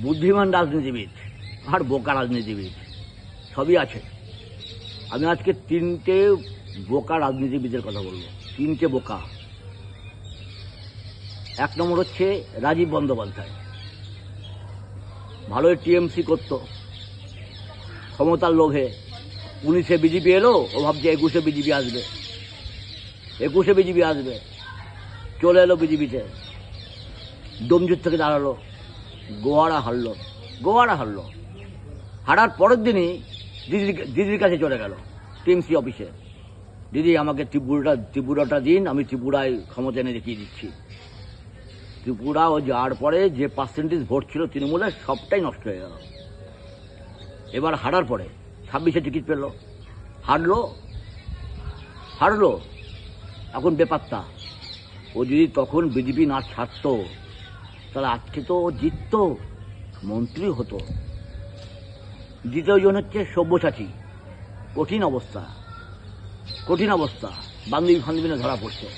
বুদ্ধিমান রাজনীতিবিদ আর বোকা রাজনীতিবিদ সবই আছে। আমি আজকে তিনটে বোকা রাজনীতিবিদের কথা বলবো। তিনটে বোকা। এক নম্বর হচ্ছে রাজীব বন্দ্যোপাধ্যায়। ভালোই টিএমসি করত, ক্ষমতার লোভে 19-এ বিজেপি এলো, ও ভাবছে 21-এ বিজেপি আসবে, 21-এ বিজেপি আসবে, চলে এলো বিজেপিতে, ডোমজুর থেকে দাঁড়ালো, গোয়ারা হারলো। হারার পরের দিনই দিদির কাছে চলে গেল টিএমসি অফিসে, দিদি আমাকে ত্রিপুরাটা দিন, আমি ত্রিপুরায় ক্ষমতা এনে দেখিয়ে দিচ্ছি। ত্রিপুরা ও যাওয়ার পরে যে পার্সেন্টেজ ভোট ছিল তৃণমূলের সবটাই নষ্ট হয়ে গেল। এবার হারার পরে 26-এ টিকিট পেল, হারলো, এখন বেপাত্তা। ও যদি তখন বিজেপি না ছাড়তো তাহলে আজকে তো ও জিততো, মন্ত্রী হতো। দ্বিতীয় জন হচ্ছে সব্যসাচী। কঠিন অবস্থা, বান্ধবী ধরা পড়ছে।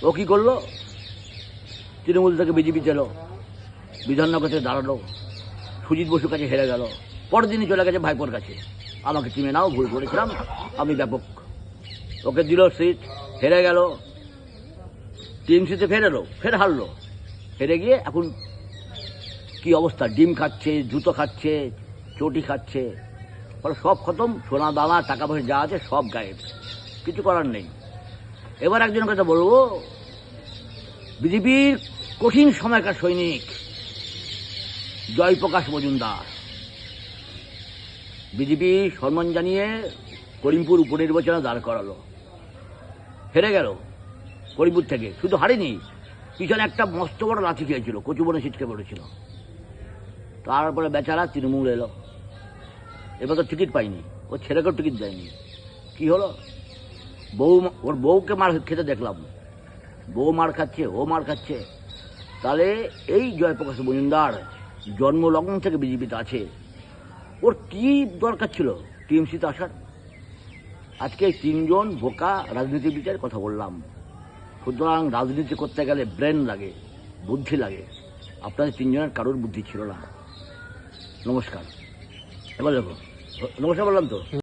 ও কি করলো? তৃণমূল থেকে বিজেপি এলো, বিধাননগর থেকে দাঁড়ালো, সুজিত বসুর কাছে হেরে গেল, পরের দিনই চলে গেছে ভাইপোর কাছে, আমাকে টিমে নাও, ভুল করেছিলাম, আমি ব্যাপক। ওকে দিল সিট, হেরে গেল, টিএমসিতে ফের হারলো। হেরে গিয়ে এখন কি অবস্থা? ডিম খাচ্ছে, জুতো খাচ্ছে, চটি খাচ্ছে, ফলে সব খতম। সোনা দানা টাকা পয়সা যা আছে সব গায়েব, কিছু করার নেই। এবার একজনের কথা বলবো, বিজেপির কঠিন সময়কার সৈনিক জয়প্রকাশ মজুমদার। বিজেপি সম্মান জানিয়ে করিমপুর উপনির্বাচনে দাঁড় করালো, হেরে গেল করিমপুর থেকে। শুধু হারেনি, পিছনে একটা মস্ত বড় লাঠি খেয়েছিল, কচুবনে ছিটকে পড়েছিল। তারপরে বেচারা তৃণমূল এলো, এবার তো টিকিট পাইনি, ও ছেলেকেও টিকিট দেয়নি। কি হলো? ওর বউকে মার খেতে দেখলাম, বউ মার খাচ্ছে, ও মার খাচ্ছে। তাহলে এই জয়প্রকাশ মজুমদার জন্মলগ্ন থেকে বিজেপিতে আছে, ওর কি দরকার ছিল টিএমসিতে আসার? আজকে এই তিনজন বোকা রাজনীতিবিদের কথা বললাম। সুতরাং রাজনীতি করতে গেলে ব্রেন লাগে, বুদ্ধি লাগে। আপনাদের তিনজনের কারোর বুদ্ধি ছিল না। নমস্কার। এবার দেখো, নমস্কার বললাম তো।